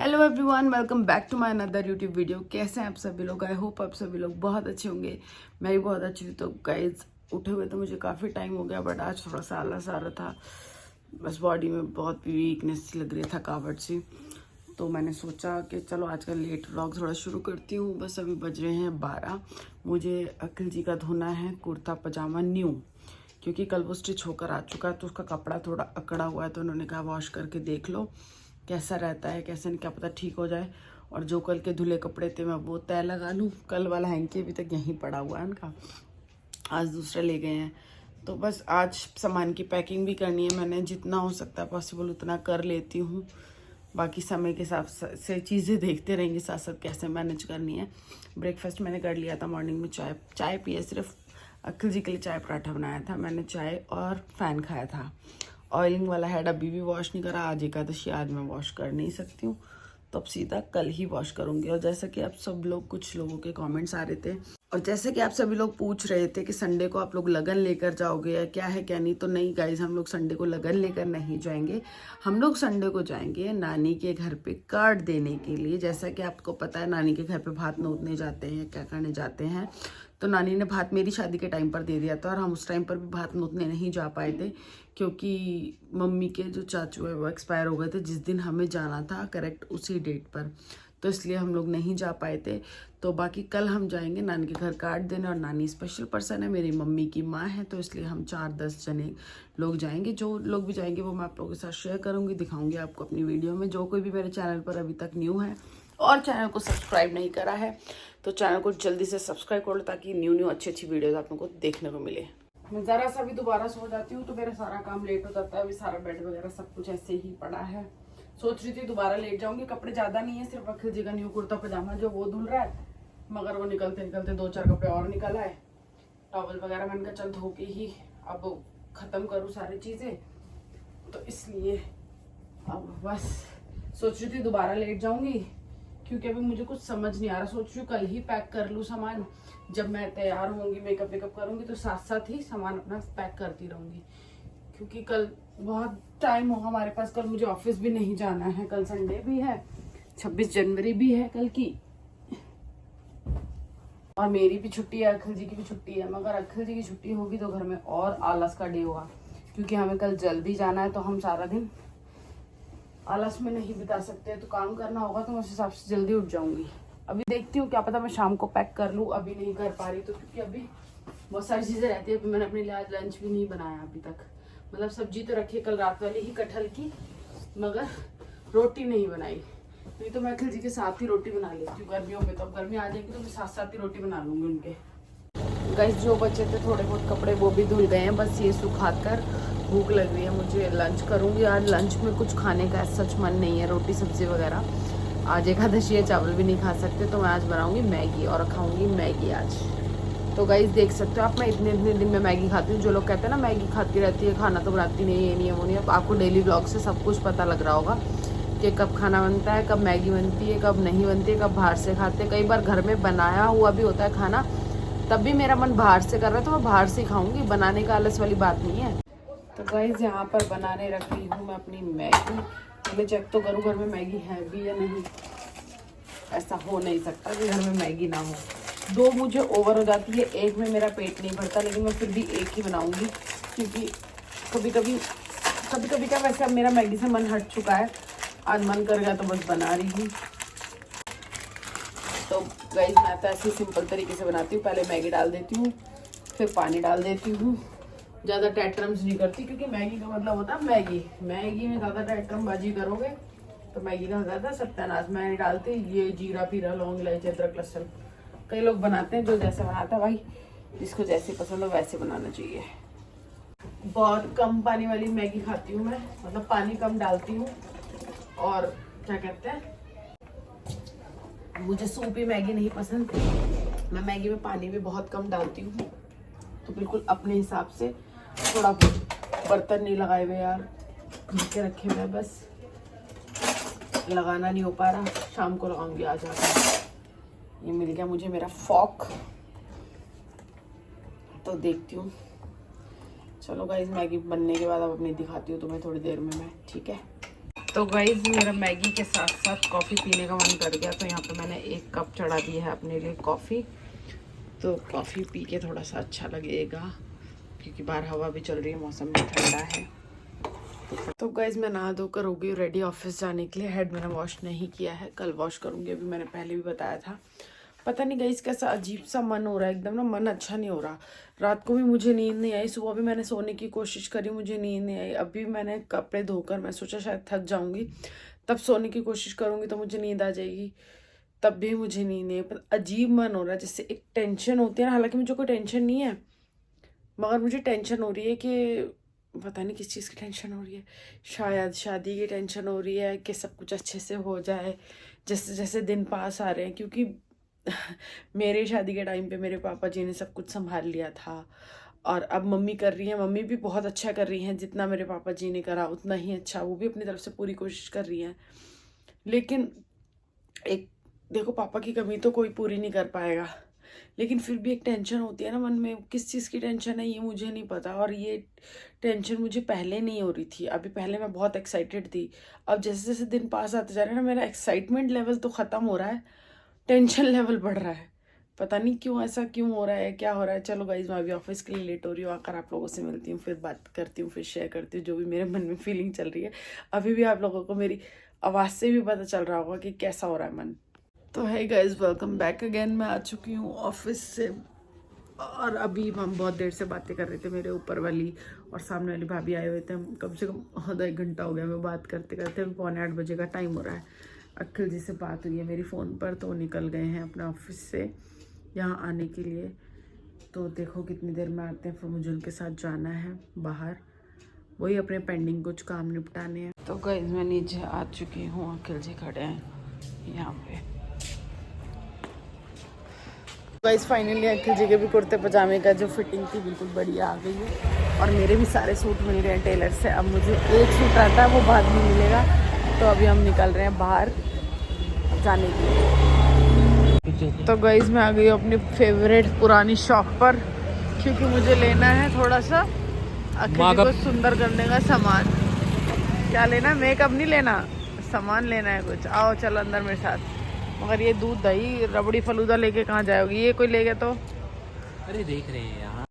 Hello everyone, welcome back to my another YouTube video. कैसे हैं आप सभी लोग? आई होप आप सभी लोग बहुत अच्छे होंगे। मैं भी बहुत अच्छी हूँ। तो गाइज, उठे हुए तो मुझे काफ़ी टाइम हो गया, बट आज थोड़ा सा आलस आ रहा था। बस बॉडी में बहुत वीकनेस लग रही, थकावट सी। तो मैंने सोचा कि चलो आज का लेट व्लॉग थोड़ा शुरू करती हूँ। बस अभी बज रहे हैं 12। मुझे अखिल जी का धोना है कुर्ता पजामा न्यू, क्योंकि कल वो स्टिच होकर आ चुका है, तो उसका कपड़ा थोड़ा अकड़ा हुआ है। तो उन्होंने कहा वॉश करके देख लो कैसा रहता है, कैसे नहीं, क्या पता ठीक हो जाए। और जो कल के धुले कपड़े थे मैं वो तय लगा लूँ। कल वाला हैंकी अभी तक यहीं पड़ा हुआ है उनका, आज दूसरा ले गए हैं। तो बस आज सामान की पैकिंग भी करनी है। मैंने जितना हो सकता है पॉसिबल उतना कर लेती हूँ। बाकी समय के हिसाब से चीज़ें देखते रहेंगे साथ साथ कैसे मैनेज करनी है। ब्रेकफास्ट मैंने कर लिया था मॉर्निंग में। चाय पिए, सिर्फ अखिल जी के लिए चाय पराठा बनाया था मैंने। चाय और फ़ैन खाया था। ऑयलिंग वाला हेड अभी भी वॉश नहीं करा। आज एकादशी, आज मैं वॉश कर नहीं सकती हूँ, तो अब सीधा कल ही वॉश करूँगी। और जैसा कि आप सब लोग, कुछ लोगों के कमेंट्स आ रहे थे, और जैसे कि आप सभी लोग पूछ रहे थे कि संडे को आप लोग लगन लेकर जाओगे या क्या है क्या नहीं, तो नहीं गाइज, हम लोग संडे को लगन लेकर नहीं जाएंगे। हम लोग संडे को जाएंगे नानी के घर पे कार्ड देने के लिए। जैसा कि आपको पता है, नानी के घर पे भात नोतने जाते हैं, क्या करने जाते हैं। तो नानी ने भात मेरी शादी के टाइम पर दे दिया था, और हम उस टाइम पर भी भात नोतने नहीं जा पाए थे, क्योंकि मम्मी के जो चाचू है वो एक्सपायर हो गए थे जिस दिन हमें जाना था, करेक्ट उसी डेट पर। तो इसलिए हम लोग नहीं जा पाए थे। तो बाकी कल हम जाएंगे नानी के घर कार्ड देने, और नानी स्पेशल पर्सन है, मेरी मम्मी की माँ है, तो इसलिए हम 4-10 जने लोग जाएंगे। जो लोग भी जाएंगे वो मैं आप लोगों के साथ शेयर करूँगी, दिखाऊंगी आपको अपनी वीडियो में। जो कोई भी मेरे चैनल पर अभी तक न्यू है और चैनल को सब्सक्राइब नहीं करा है, तो चैनल को जल्दी से सब्सक्राइब कर लो, ताकि न्यू अच्छी अच्छी वीडियोज आप लोगों को देखने को मिले। मैं ज़रा सा भी दोबारा सो जाती हूँ तो मेरा सारा काम लेट हो जाता है। अभी सारा बेड वगैरह सब कुछ ऐसे ही पड़ा है। सोच रही थी दोबारा लेट जाऊंगी। कपड़े ज़्यादा नहीं है, सिर्फ अखिल जी का न्यू कुर्ता पजामा जो वो धुल रहा है, मगर वो निकलते निकलते 2-4 कपड़े और निकल आए। टॉवल वगैरह मैंने कहा चल धो के ही अब ख़त्म करूँ सारी चीज़ें, तो इसलिए अब बस सोच रही थी दोबारा लेट जाऊंगी, क्योंकि अभी मुझे कुछ समझ नहीं आ रहा। सोच रही हूँ कल ही पैक कर लूँ सामान। जब मैं तैयार होंगी, मेकअप वेकअप करूँगी, तो साथ साथ ही सामान अपना पैक करती रहूँगी, क्योंकि कल बहुत टाइम होगा हमारे पास। कल मुझे ऑफिस भी नहीं जाना है, कल संडे भी है, 26 जनवरी भी है कल की, और मेरी भी छुट्टी है, अखिल जी की भी छुट्टी है। मगर अखिल जी की छुट्टी होगी तो घर में और आलस का डे होगा, क्योंकि हमें कल जल्दी जाना है, तो हम सारा दिन आलस में नहीं बिता सकते। तो काम करना होगा, तो मैं उस हिसाब से जल्दी उठ जाऊंगी। अभी देखती हूँ, क्या पता मैं शाम को पैक कर लूँ। अभी नहीं कर पा रही तो, क्योंकि अभी बहुत सारी चीज़ें रहती है। अभी मैंने अपने लिए आज लंच भी नहीं बनाया अभी तक। मतलब सब्जी तो रखी है कल रात वाली ही कटहल की, मगर रोटी नहीं बनाई। नहीं तो मैं अखिल जी के साथ ही रोटी बना लेती हूँ गर्मियों में। तो अब गर्मी आ जाएगी तो मैं साथ साथ ही रोटी बना लूँगी उनके। गाइस, जो बचे थे थोड़े बहुत कपड़े वो भी धुल गए हैं, बस ये सुखाकर भूख लग रही है मुझे। लंच करूँगी। आज लंच में कुछ खाने का सच मन नहीं है, रोटी सब्जी वगैरह। आज एकादशी है, चावल भी नहीं खा सकते, तो मैं आज बनाऊँगी मैगी और खाऊँगी मैगी आज। तो गाइस देख सकते हो आप, मैं इतने दिन में मैगी खाती हूँ। जो लोग कहते हैं ना मैगी खाती रहती है, खाना तो बनाती नहीं, ये नहीं है वो नहीं है। आपको डेली व्लॉग से सब कुछ पता लग रहा होगा कि कब खाना बनता है, कब मैगी बनती है, कब नहीं बनती है, कब बाहर से खाते हैं। कई बार घर में बनाया हुआ भी होता है खाना, तब भी मेरा मन बाहर से कर रहा है तो मैं बाहर से खाऊंगी। बनाने का आलस वाली बात नहीं है। तो गाइस, यहाँ पर बनाने रखी हूँ मैं अपनी मैगी। पहले चेक तो करूँ घर में मैगी है भी या नहीं। ऐसा हो नहीं सकता कि घर में मैगी ना हो। 2 मुझे ओवर हो जाती है, 1 में मेरा पेट नहीं भरता, लेकिन मैं फिर भी 1 ही बनाऊंगी, क्योंकि कभी कभी क्या, वैसे अब मेरा मैगी से मन हट चुका है। आज मन कर गया तो बस बना रही हूँ। तो गाइस, मैं तो ऐसे सिंपल तरीके से बनाती हूँ। पहले मैगी डाल देती हूँ, फिर पानी डाल देती हूँ। ज़्यादा टेट्रम्स नहीं करती, क्योंकि मैगी का मतलब होता है मैगी में ज़्यादा टेट्रम बाजी करोगे तो मैगी का ज़्यादा सत्यानाश। मैं नहीं डालती ये जीरा पीरा लौंग इलायची अदरक लहसुन। कई लोग बनाते हैं, जो जैसे बनाता है भाई, जिसको जैसे पसंद हो वैसे बनाना चाहिए। बहुत कम पानी वाली मैगी खाती हूँ मैं, मतलब पानी कम डालती हूँ। और क्या कहते हैं, मुझे सूपी मैगी नहीं पसंद। मैं मैगी में पानी भी बहुत कम डालती हूँ। तो बिल्कुल अपने हिसाब से, थोड़ा बर्तन नहीं लगाए हुए यार, धो के रखे हुए, बस लगाना नहीं हो पा रहा। शाम को लगाऊंगी। आज ये मिल गया मुझे मेरा फॉक, तो देखती हूँ। चलो गाइस, मैगी बनने के बाद अब अपनी दिखाती हूँ तुम्हें थोड़ी देर में मैं, ठीक है। तो गाइज मेरा मैगी के साथ साथ कॉफ़ी पीने का मन कर गया, तो यहाँ पे मैंने 1 कप चढ़ा दी है अपने लिए कॉफ़ी। तो कॉफ़ी पी के थोड़ा सा अच्छा लगेगा, क्योंकि बाहर हवा भी चल रही है, मौसम भी ठंडा है। तो गाइज मैं नहा धोकर हो गई रेडी ऑफिस जाने के लिए। हेड मैंने वॉश नहीं किया है, कल वॉश करूँगी, अभी मैंने पहले भी बताया था। पता नहीं गाइज कैसा अजीब सा मन हो रहा है, एकदम ना मन अच्छा नहीं हो रहा। रात को भी मुझे नींद नहीं आई, सुबह भी मैंने सोने की कोशिश करी, मुझे नींद नहीं आई। अभी मैंने कपड़े धोकर, मैं सोचा शायद थक जाऊंगी तब सोने की कोशिश करूंगी तो मुझे नींद आ जाएगी, तब भी मुझे नींद नहीं है। पर अजीब मन हो रहा है, जैसे एक टेंशन होती है ना, हालांकि मुझे कोई टेंशन नहीं है, मगर मुझे टेंशन हो रही है कि पता नहीं किस चीज़ की टेंशन हो रही है। शायद शादी की टेंशन हो रही है कि सब कुछ अच्छे से हो जाए, जैसे जैसे दिन पास आ रहे हैं। क्योंकि मेरे शादी के टाइम पे मेरे पापा जी ने सब कुछ संभाल लिया था, और अब मम्मी कर रही है। मम्मी भी बहुत अच्छा कर रही हैं, जितना मेरे पापा जी ने करा उतना ही अच्छा, वो भी अपनी तरफ से पूरी कोशिश कर रही हैं। लेकिन एक देखो, पापा की कमी तो कोई पूरी नहीं कर पाएगा, लेकिन फिर भी एक टेंशन होती है ना मन में। किस चीज़ की टेंशन है ये मुझे नहीं पता, और ये टेंशन मुझे पहले नहीं हो रही थी। अभी पहले मैं बहुत एक्साइटेड थी, अब जैसे जैसे दिन पास आते जा रहे हैं ना, मेरा एक्साइटमेंट लेवल तो ख़त्म हो रहा है, टेंशन लेवल बढ़ रहा है। पता नहीं क्यों, ऐसा क्यों हो रहा है, क्या हो रहा है। चलो गाइज, मैं अभी ऑफिस के लिए लेट हो रही हूँ, आकर आप लोगों से मिलती हूँ, फिर बात करती हूँ, फिर शेयर करती हूँ जो भी मेरे मन में फीलिंग चल रही है। अभी भी आप लोगों को मेरी आवाज़ से भी पता चल रहा होगा कि कैसा हो रहा है मन। तो है गाइज, वेलकम बैक अगेन। मैं आ चुकी हूँ ऑफिस से, और अभी हम बहुत देर से बातें कर रहे थे, मेरे ऊपर वाली और सामने वाली भाभी आए हुए थे। हम कम से कम आधा 1 घंटा हो गया हमें बात करते करते। अभी 7:45 बजे का टाइम हो रहा है। अखिल जी से बात हुई है मेरी फ़ोन पर, तो वो निकल गए हैं अपने ऑफिस से यहाँ आने के लिए। तो देखो कितनी देर में आते हैं, फिर मुझे उनके साथ जाना है बाहर, वही अपने पेंडिंग कुछ काम निपटाने हैं। तो गाइस मैं नीचे आ चुकी हूँ, अखिल जी खड़े हैं यहाँ पे। गाइस फाइनली अखिल जी के भी कुर्ते पजामे का जो फिटिंग थी बिल्कुल बढ़िया आ गई है, और मेरे भी सारे सूट मिल गए हैं टेलर से। अब मुझे एक सूट आता है, वो बाद में मिलेगा। तो अभी हम निकल रहे हैं बाहर जाने के लिए। तो गाइस मैं आ गई हूँ अपनी फेवरेट पुरानी शॉप पर, क्योंकि मुझे लेना है थोड़ा सा अखिल को सुंदर करने का सामान। क्या लेना है? मेकअप नहीं लेना, सामान लेना है कुछ। आओ चलो अंदर मेरे साथ। मगर ये दूध दही रबड़ी फलूदा लेके कहाँ जाओगी? ये कोई ले गया तो? अरे देख रहे हैं यहाँ,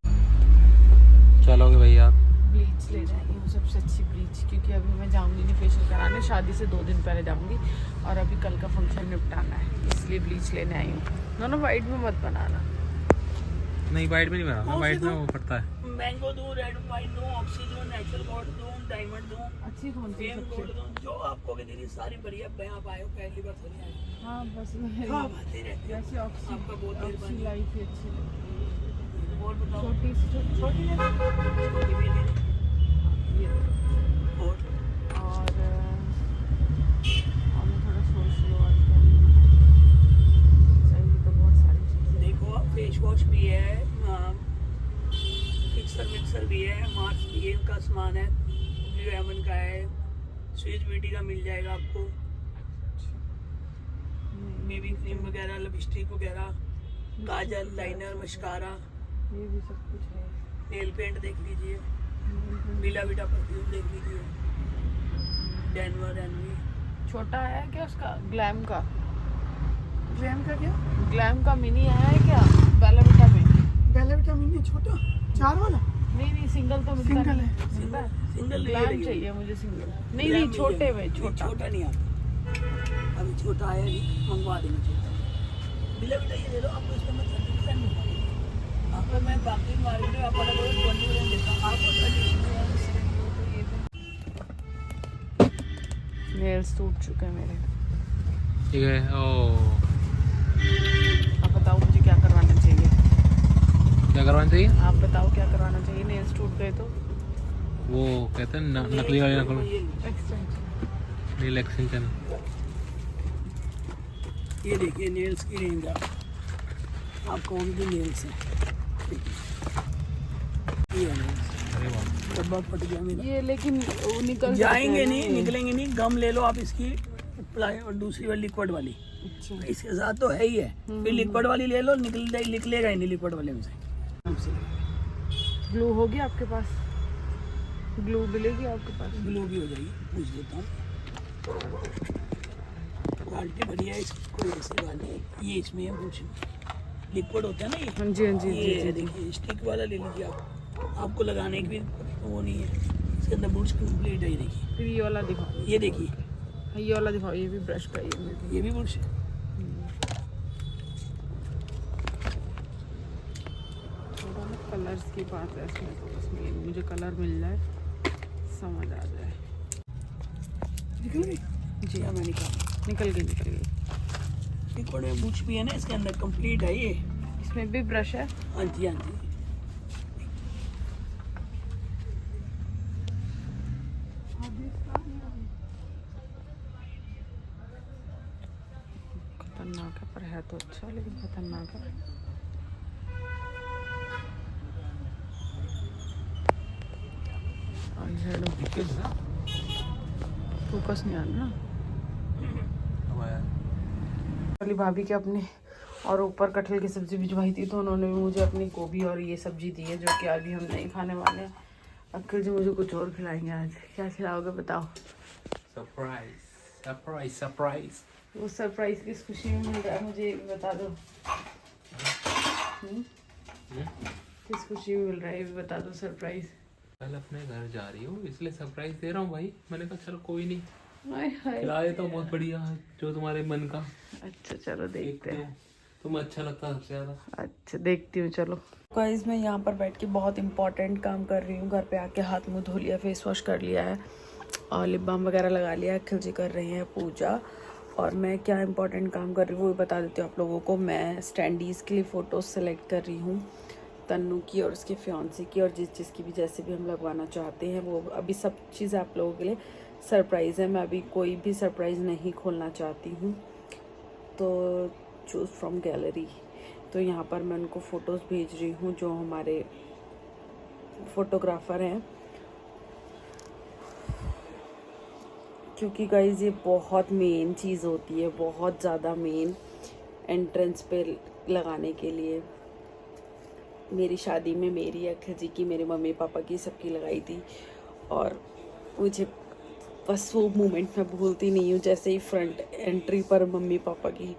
चलोगे भैया? ब्लीच ले जाएंगे, सबसे अच्छी ब्लीच, क्योंकि अभी मैं जाऊंगी नहीं फेशियल कराने, शादी से 2 दिन पहले जाऊंगी, और अभी कल का फंक्शन निपटाना है, इसलिए ब्लीच लेने आई हूँ। दोनों वाइट में मत बनाना। नहीं वाइट में नहीं बनाना, वाइट में वो पड़ता है। मैंगो दूं, रेड वाइन दूं, ऑक्सी दूं, नेचुरल गोल्ड दूं, डायमंड दूं, अच्छी कौन सी फेम गोल्ड दूं, जो आपको के दीदी सारी बढ़िया। आप आए हो पहली बार थोड़ी आए। हाँ बस हाँ बातें रहती हैं। वैसे ऑक्सी, आपका बहुत मेहरबानी। लाइफ ही अच्छी लगती और बताओ, है। छोटी छोटी ले लो, छोटी भी ले लो। ये और हमें थोड़ा सोच लो, आजकल चाहिए तो बहुत सारी चीज़ें। देखो फेस वॉश भी है, फिक्सर मिक्सर भी है, मार्स भी है, का सामान है, ब्लू हेवन का है, स्विस ब्यूटी का मिल जाएगा आपको, बेबी क्रीम वगैरह, लिपस्टिक वगैरह, काजल, लाइनर, मस्कारा, ये भी सब कुछ है। नेल पेंट देख लीजिए, बिला बिटा परफ्यूम देख लीजिए, डेनवर एनवी। छोटा है क्या उसका? ग्लैम का ग्लैम का क्या? ग्लैम का मिनी है क्या बेला विटा में? बेला विटा मिनी छोटा 4 वाला? नहीं सिंगल तो मिलता सिंगल नहीं है, मिलता है। सिंगल ग्लैम चाहिए मुझे, सिंगल नहीं छोटे में, छोटा छोटा नहीं आता अभी, छोटा आया नहीं, मंगवा देंगे छोटा। बिला बिटा ये ले लो, आपको इसके अंदर 30% मिलेगा। आपको मैं बाकी मार्केट में आपको 20% देता हूँ, आपको 30%। नेल्स टूट चुके हैं मेरे। ठीक है। ओ आप बताओ मुझे क्या करवाना चाहिए? क्या करवाना चाहिए? आप बताओ क्या करवाना चाहिए? नेल्स टूट गए तो वो कहते हैं नकली वाली नकल, एक्सटेंशन। नील एक्सटेंशन। ये देखिए नेल्स की रेंज आप कौन सी नेल्स है? ये नेल्स, अरे वाह, डब्बा फट गया मेरा। ये लेकिन वो निकल जाएंगे नहीं, निकलेंगे नहीं। गम ले लो आप इसकी, और दूसरी वाली लिक्विड वाली, अच्छा इसके साथ तो है ही है। फिर लिक्विड वाली ले लो, निकलेगा ही नहीं लिक्विड वाले में से। ग्लू होगी आपके पास? ग्लू मिलेगी आपके पास? ग्लू भी हो जाएगी, पूछ लेता हूँ। क्वालिटी बढ़िया है, इसकी कोई ऐसी बात नहीं है। ये इसमें है कुछ लिक्विड होता है ना, ये हाँ जी हाँ जी ये है, देखिए स्टिक वाला ले लीजिए आप, आपको लगाने की भी वो नहीं है। इसके अंदर बुर्श कंप्लीट है, ये देखिए। फिर ये वाला दिखाओ, ये देखिए, ये वाला दिखाओ, ये भी ब्रश का ये भी बुर्श है। थोड़ा ना कलर्स की बात है इसमें, तो इसमें मुझे कलर मिल जाए, समझ आ जाए। निकल गई जी हाँ, मैं निकल गई लिक्विड में बुर्श भी है ना, इसके अंदर कंप्लीट है ये। इसमें भी ब्रश है। हाँ जी हाँ जी। खतरनाक है पर है तो अच्छा, लेकिन खतरनाक है। फोकस नहीं आ रहा ना। वाली भाभी के अपने और ऊपर कटहल की सब्जी भिजवाई थी, तो उन्होंने भी मुझे अपनी गोभी और ये सब्जी दी है, जो कि अभी हम नहीं खाने वाले हैं। अक्ल जी मुझे कुछ और खिलाएंगे आज। क्या खिलाओगे बताओ? Surprise surprise surprise. वो सरप्राइज किस खुशी में मिल रहा है मुझे ये भी बता दो। किस खुशी में मिल रहा है ये भी बता दो सरप्राइज। कल अपने घर जा रही हूँ इसलिए सरप्राइज दे रहा हूँ भाई। मैंने कहा चलो कोई नहीं, हाय हाय। खिला देता हूँ बहुत बढ़िया जो तुम्हारे मन का। अच्छा चलो देखते हैं। तुम्हें अच्छा लगता है सबसे ज्यादा। अच्छा देखती हूँ चलो। गाइस मैं यहाँ पर बैठ के बहुत इंपॉर्टेंट काम कर रही हूँ। घर पे आके हाथ मुंह धो लिया, फेस वॉश कर लिया है और लिप बाम वगैरह लगा लिया है। अखिल जी कर रही हैं पूजा और मैं क्या इंपॉर्टेंट काम कर रही हूँ वो बता देती हूँ आप लोगों को। मैं स्टैंडीज़ के लिए फ़ोटोज़ सेलेक्ट कर रही हूँ, तन्नू की और उसके फियांसे की, और जिस की भी जैसे भी हम लगवाना चाहते हैं वो। अभी सब चीज़ आप लोगों के लिए सरप्राइज़ है। मैं अभी कोई भी सरप्राइज़ नहीं खोलना चाहती हूँ, तो चूज़ फ्रॉम गैलरी। तो यहाँ पर मैं उनको फ़ोटोज़ भेज रही हूँ जो हमारे फोटोग्राफ़र हैं, क्योंकि गाइज़ ये बहुत मेन चीज़ होती है, बहुत ज़्यादा मेन एंट्रेंस पे लगाने के लिए। मेरी शादी में मेरी, अखिल जी की, मेरे मम्मी पापा की, सबकी लगाई थी और मुझे बस वो मोमेंट मैं भूलती नहीं हूँ। जैसे ही फ्रंट एंट्री पर मम्मी पापा की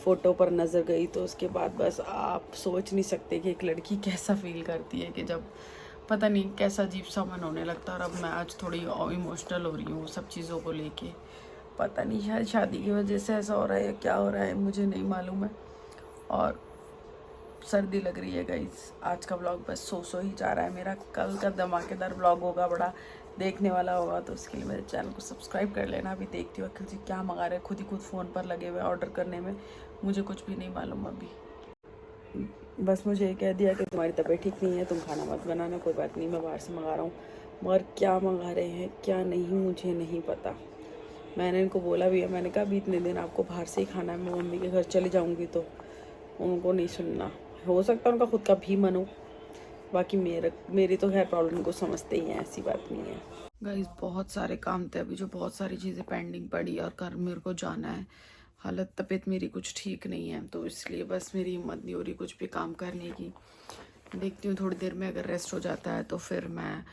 फ़ोटो पर नज़र गई तो उसके बाद बस आप सोच नहीं सकते कि एक लड़की कैसा फील करती है, कि जब पता नहीं कैसा अजीब सा मन होने लगता है। और अब मैं आज थोड़ी इमोशनल हो रही हूँ सब चीज़ों को लेके। पता नहीं शायद शादी की वजह से ऐसा हो रहा है या क्या हो रहा है, मुझे नहीं मालूम है। और सर्दी लग रही है गाइस। आज का व्लॉग बस सो ही जा रहा है मेरा। कल का धमाकेदार व्लॉग होगा, बड़ा देखने वाला होगा, तो उसके लिए मेरे चैनल को सब्सक्राइब कर लेना। अभी देखती हूँ अखिल जी क्या मंगा रहे हैं, खुद ही फ़ोन पर लगे हुए ऑर्डर करने में। मुझे कुछ भी नहीं मालूम अभी, बस मुझे ये कह दिया कि तुम्हारी तबीयत ठीक नहीं है, तुम खाना मत बनाना, कोई बात नहीं, मैं बाहर से मंगा रहा हूँ। मगर क्या मंगा रहे हैं क्या नहीं मुझे नहीं पता। मैंने इनको बोला भी है, मैंने कहा अभी इतने दिन आपको बाहर से ही खाना है, मैं मम्मी के घर चली जाऊँगी तो उनको नहीं सुनना। हो सकता है उनका खुद का भी मन हो, बाकी मेरी तो खैर प्रॉब्लम को समझते ही हैं, ऐसी बात नहीं है। गाइस बहुत सारे काम थे अभी, जो बहुत सारी चीज़ें पेंडिंग पड़ी और घर मेरे को जाना है। हालत तबीयत मेरी कुछ ठीक नहीं है, तो इसलिए बस मेरी हिम्मत नहीं हो रही कुछ भी काम करने की। देखती हूँ थोड़ी देर में अगर रेस्ट हो जाता है तो फिर मैं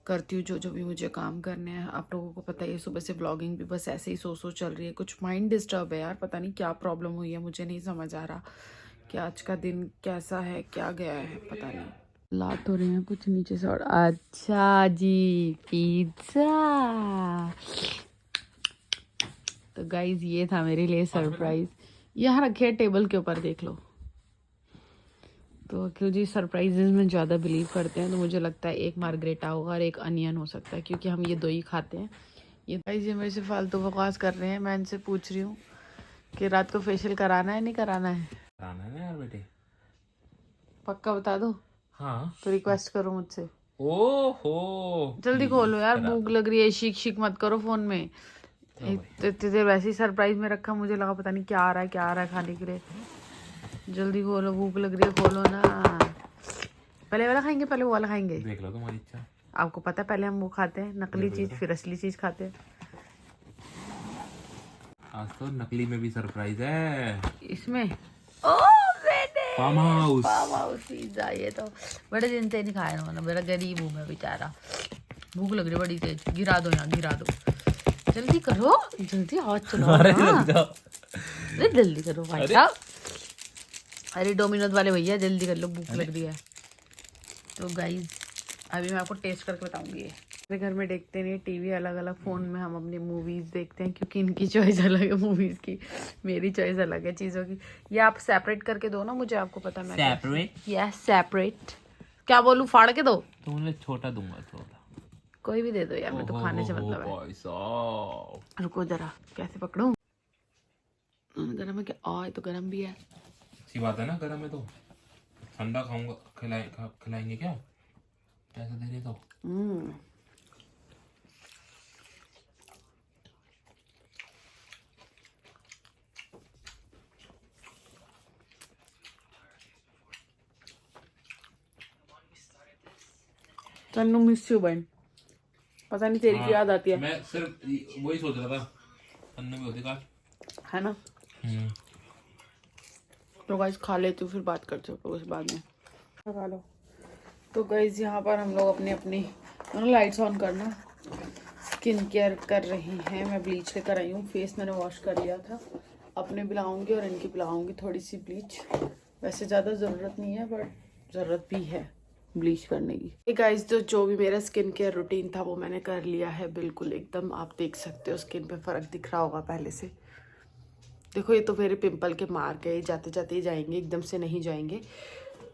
करती हूँ जो भी मुझे काम करने हैं। आप लोगों को पता है सुबह से व्लॉगिंग भी बस ऐसे ही सो चल रही है। कुछ माइंड डिस्टर्ब है यार, पता नहीं क्या प्रॉब्लम हुई है, मुझे नहीं समझ आ रहा कि आज का दिन कैसा है, क्या गया है, पता नहीं। ला तो रहे हैं कुछ नीचे से। और अच्छा जी पिज्ज़ा। तो गाइज ये था मेरे लिए सरप्राइज। यहाँ रखे है टेबल के ऊपर, देख लो। तो अखिल जी सरप्राइजेज में ज़्यादा बिलीव करते हैं, तो मुझे लगता है एक मार्गरेटा होगा और एक अनियन हो सकता है, क्योंकि हम ये दो ही खाते हैं। ये गाइज ये मेरे से फालतू बकवास कर रहे हैं। मैं इनसे पूछ रही हूँ कि रात को फेशियल कराना है नहीं कराना है। कराना है ना यार बेटे, पक्का बता दो। हाँ तो रिक्वेस्ट करो मुझसे। ओहो जल्दी खोलो यार, भूख लग रही है। शिक मत करो फोन में। इतनी देर वैसे ही सरप्राइज में रखा, मुझे लगा पता नहीं क्या आ रहा है खाने के लिए। जल्दी खोलो, भूख लग रही है, खोलो ना। पहले वाला खाएंगे पहले वो वाला खाएंगे, देख लो तुम्हारी इच्छा। आपको पता है पहले हम वो खाते हैं नकली चीज, फिर असली चीज खाते हैं। आज तो नकली में भी सरप्राइज है इसमें। Farm house pizza. ये तो बड़े दिन से नहीं खाया ना, मेरा गरीब हूँ मैं बेचारा, भूख लग रही बड़ी तेज। गिरा दो यहाँ, गिरा दो। जल्दी करो, जल्दी हाथ चलाओ अरे ना। लग जाओ। अरे जल्दी करो भाई साहब। अरे डोमिनोज वाले भैया जल्दी कर लो, भूख लग रही है। तो गाइज अभी मैं आपको टेस्ट करके बताऊंगी। मेरे घर में देखते नहीं टीवी, अलग अलग फोन में हम अपनी मूवीज देखते हैं, क्योंकि इनकी चॉइस अलग है मूवीज की, मेरी चॉइस अलग है चीजों की। ये आप सेपरेट करके दो ना मुझे, आपको पता मैं सेपरेट? Yes separate. क्या बोलूं, फाड़ के दो? तुमने छोटा दूंगा थोड़ा। कोई भी दे दो यार, मैं तो खाने से मतलब है। भाई साहब रुको जरा, कैसे पकड़ूं? गरम है क्या? आ तो गरम भी है। अच्छी बात है ना, गरम है तो ठंडा खाऊंगा। खिलाएंगे क्या? पैसे दे रहे तो। तन्नू मिस यू बहन, पता नहीं तेरी की याद आती है। मैं सिर्फ वही सोच रहा था, अन्नू भी होती काश। है ना? तो गाइस खा लेती हूँ, फिर बात करते हो उस बाद में। खा लो। तो गाइस यहाँ पर हम लोग अपनी अपनी लाइट्स ऑन करना, स्किन केयर कर रही हैं। मैं ब्लीच लेकर आई हूँ, फेस मैंने वॉश कर लिया था। अपने भी लगाऊंगी और इनकी भी लगाऊंगी थोड़ी सी ब्लीच। वैसे ज़्यादा ज़रूरत नहीं है, बट ज़रूरत भी है ब्लीच करने की। गाइस तो जो भी मेरा स्किन केयर रूटीन था वो मैंने कर लिया है बिल्कुल एकदम। आप देख सकते हो स्किन पे फ़र्क दिख रहा होगा पहले से। देखो ये तो मेरे पिंपल के मार्क है, जाते जाते ही जाएंगे, एकदम से नहीं जाएंगे।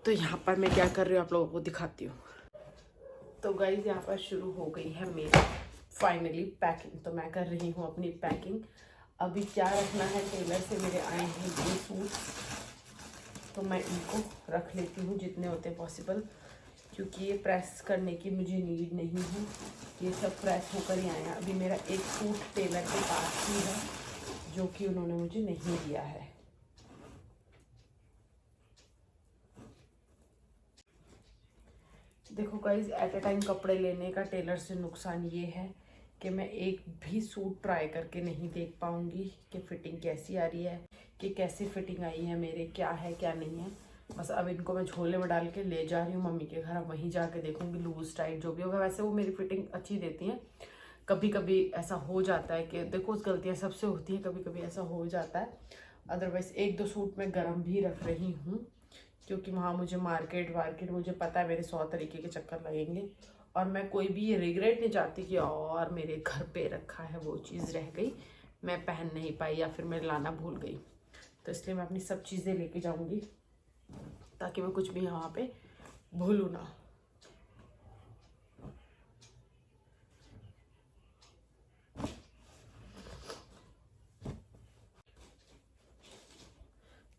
तो यहाँ पर मैं क्या कर रही हूँ आप लोगों को दिखाती हूँ। तो गाइस यहाँ पर शुरू हो गई है मेरी फाइनली पैकिंग। तो मैं कर रही हूँ अपनी पैकिंग। अभी क्या रखना है, टेलर से मेरे आए हैं ये सूट, तो मैं इनको रख लेती हूँ जितने होते पॉसिबल, क्योंकि ये प्रेस करने की मुझे नीड नहीं है, ये सब प्रेस होकर ही आए हैं। अभी मेरा एक सूट टेलर के पास ही है जो कि उन्होंने मुझे नहीं दिया है। देखो गाइज एट अ टाइम कपड़े लेने का टेलर से नुकसान ये है कि मैं एक भी सूट ट्राई करके नहीं देख पाऊंगी कि फिटिंग कैसी आ रही है, कि कैसी फिटिंग आई है मेरे, क्या है क्या नहीं है। बस अब इनको मैं झोले में डाल के ले जा रही हूँ मम्मी के घर, वहीं जाके देखूंगी लूज टाइट जो भी होगा। वैसे वो मेरी फिटिंग अच्छी देती हैं। कभी कभी ऐसा हो जाता है कि देखो गलतियाँ सबसे होती हैं, कभी कभी ऐसा हो जाता है। अदरवाइज एक दो सूट मैं गरम भी रख रही हूँ, क्योंकि वहाँ मुझे मार्केट मुझे पता है मेरे 100 तरीके के चक्कर लगेंगे, और मैं कोई भी ये रिग्रेट नहीं चाहती कि और मेरे घर पे रखा है वो चीज़ रह गई, मैं पहन नहीं पाई या फिर मैं लाना भूल गई। तो इसलिए मैं अपनी सब चीज़ें लेके जाऊँगी ताकि मैं कुछ भी यहाँ पे भूलूँ ना।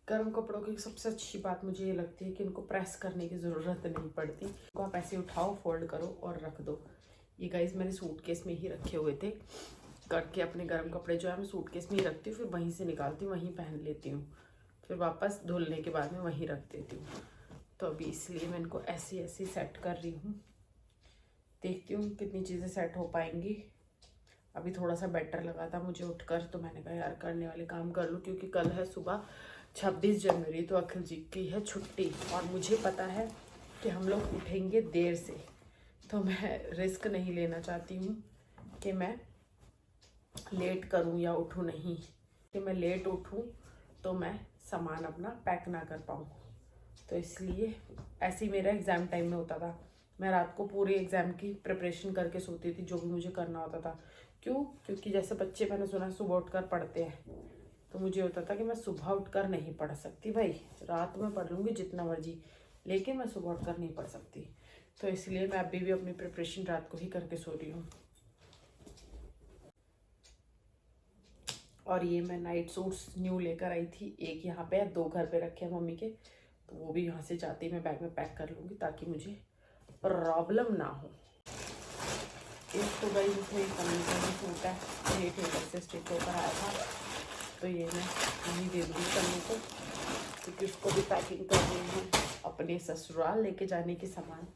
गर्म कपड़ों की सबसे अच्छी बात मुझे ये लगती है कि इनको प्रेस करने की ज़रूरत नहीं पड़ती। इनको आप ऐसे उठाओ, फोल्ड करो और रख दो। ये गाइस मैंने सूटकेस में ही रखे हुए थे करके। अपने गर्म कपड़े जो है मैं सूटकेस में ही रखती हूँ, फिर वहीं से निकालती हूँ, वहीं पहन लेती हूँ, फिर वापस धुलने के बाद में वहीं रख देती हूँ। तो अभी इसलिए मैं इनको ऐसे ऐसे सेट कर रही हूँ। देखती हूँ कितनी चीज़ें सेट हो पाएंगी। अभी थोड़ा सा बेटर लगा था मुझे उठकर, तो मैंने कहा यार करने वाले काम कर लूँ, क्योंकि कल है सुबह 26 जनवरी, तो अखिल जी की है छुट्टी, और मुझे पता है कि हम लोग उठेंगे देर से। तो मैं रिस्क नहीं लेना चाहती हूँ कि मैं लेट करूँ या उठूँ नहीं, कि मैं लेट उठूँ तो मैं सामान अपना पैक ना कर पाऊँ। तो इसलिए ऐसे ही मेरा एग्ज़ाम टाइम में होता था, मैं रात को पूरी एग्ज़ाम की प्रिपरेशन करके सोती थी, जो भी मुझे करना होता था। क्यों? क्योंकि जैसे बच्चे मैंने सुना सुबह उठकर पढ़ते हैं, तो मुझे होता था कि मैं सुबह उठकर नहीं पढ़ सकती। भाई रात में पढ़ लूँगी जितना मर्जी, लेकिन मैं सुबह उठकर नहीं पढ़ सकती। तो इसलिए मैं अभी भी अपनी प्रिपरेशन रात को ही करके सो रही हूँ। और ये मैं नाइट सूट्स न्यू लेकर आई थी, एक यहाँ पे है, 2 घर पे रखे हैं मम्मी के, तो वो भी यहाँ से जाते ही मैं बैग में पैक कर लूँगी ताकि मुझे प्रॉब्लम ना हो। एक तो गई इसमें कमी सूट है, ये टेलर से स्टिच होकर आया था, तो ये मैं यहीं दे दूँगी करने को, क्योंकि उसको भी पैकिंग करनी है अपने ससुराल लेके जाने के सामान।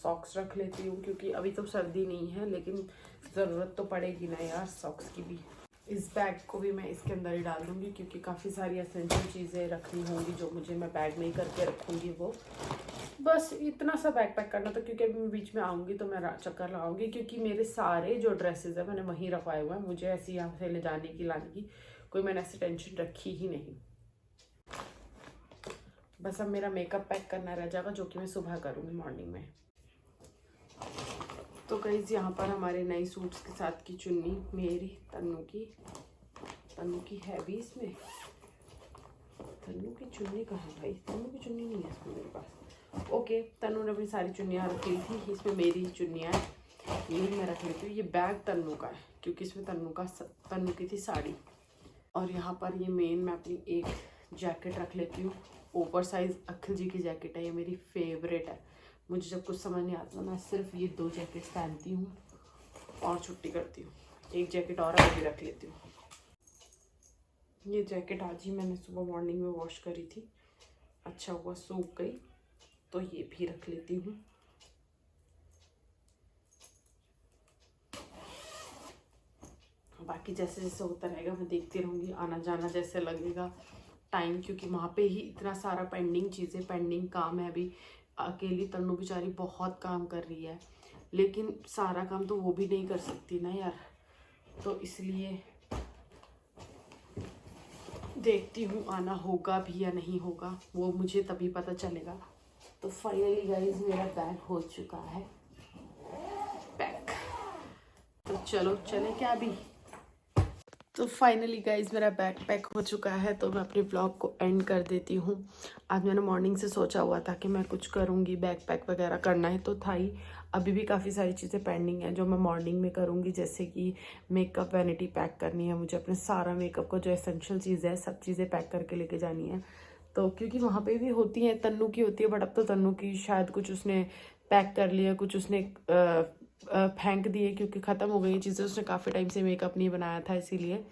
सॉक्स रख लेती हूँ, क्योंकि अभी तो सर्दी नहीं है, लेकिन ज़रूरत तो पड़ेगी ना यार सॉक्स की भी। इस बैग को भी मैं इसके अंदर ही डाल दूँगी, क्योंकि काफ़ी सारी एसेंशियल चीज़ें रखनी होंगी जो मुझे मैं बैग में ही करके रखूँगी वो। बस इतना सा बैग पैक करना था, क्योंकि अभी मैं बीच में आऊँगी तो मैं चक्कर लगाऊंगी, क्योंकि मेरे सारे जो ड्रेसेस है मैंने वहीं रखवाए हुए हैं। मुझे ऐसे यहाँ से ले जाने की लाने की कोई मैंने ऐसी टेंशन रखी ही नहीं। बस अब मेरा मेकअप पैक करना रह जाएगा, जो कि मैं सुबह करूँगी मॉर्निंग में। तो गाइस यहाँ पर हमारे नए सूट्स के साथ की चुन्नी मेरी, तन्नू की है भी इसमें। तन्नू की चुन्नी कहाँ भाई? तन्नू की चुन्नी नहीं है इसमें मेरे पास। ओके, तन्नू ने अपनी सारी चुन्नियाँ रख ली थी, इसमें मेरी ही चुन्नियाँ हैं, यही मैं रख लेती हूँ। ये बैग तन्नू का है, क्योंकि इसमें तन्नू की थी साड़ी। और यहाँ पर ये मेन मैं अपनी एक जैकेट रख लेती हूँ, ओवर साइज अखिल जी की जैकेट है, ये मेरी फेवरेट है। मुझे जब कुछ समझ नहीं आता मैं सिर्फ ये 2 जैकेट्स पहनती हूँ और छुट्टी करती हूँ। एक जैकेट और अभी रख लेती हूँ। ये जैकेट आज ही मैंने सुबह मॉर्निंग में वॉश करी थी, अच्छा हुआ सूख गई, तो ये भी रख लेती हूँ। बाकी जैसे जैसे होता रहेगा मैं देखती रहूँगी, आना जाना जैसे लगेगा टाइम, क्योंकि वहाँ पे ही इतना सारा पेंडिंग काम है। अभी अकेली तन्नू बेचारी बहुत काम कर रही है, लेकिन सारा काम तो वो भी नहीं कर सकती ना यार, तो इसलिए देखती हूँ आना होगा भी या नहीं होगा, वो मुझे तभी पता चलेगा। तो फाइनली गाइज मेरा बैग हो चुका है पैक, तो चलो चले क्या अभी। तो फाइनली गाइज मेरा बैग पैक हो चुका है, तो मैं अपने व्लॉग को एंड कर देती हूँ। आज मैंने मॉर्निंग से सोचा हुआ था कि मैं कुछ करूँगी, बैग पैक वगैरह करना है तो था ही। अभी भी काफ़ी सारी चीज़ें पेंडिंग हैं जो मैं मॉर्निंग में करूँगी, जैसे कि मेकअप वैनिटी पैक करनी है मुझे, अपने सारा मेकअप का जो एसेंशियल चीज़ है सब चीज़ें पैक करके लेके जानी है। तो क्योंकि वहाँ पे भी होती हैं, तन्नू की होती है, बट अब तो तन्नू की शायद कुछ उसने पैक कर लिया, कुछ उसने फेंक दिए, क्योंकि ख़त्म हो गई चीज़ें। उसने काफ़ी टाइम से मेकअप नहीं बनाया था, इसीलिए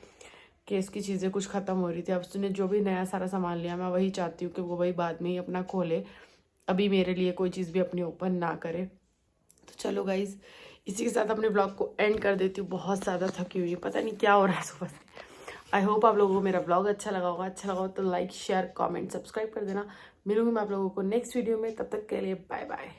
कि इसकी चीज़ें कुछ ख़त्म हो रही थी। अब उसने जो भी नया सारा सामान लिया, मैं वही चाहती हूँ कि वो वही बाद में ही अपना खोले, अभी मेरे लिए कोई चीज़ भी अपनी ओपन ना करे। तो चलो गाइज़, इसी के साथ अपने ब्लॉग को एंड कर देती हूँ। बहुत ज़्यादा थकी हुई है, पता नहीं क्या हो रहा है सुबह से। आई होप आप लोगों को मेरा ब्लॉग अच्छा लगा होगा। अच्छा लगा हो तो लाइक शेयर कमेंट सब्सक्राइब कर देना। मिलूंगी मैं आप लोगों को नेक्स्ट वीडियो में, तब तक के लिए बाय बाय।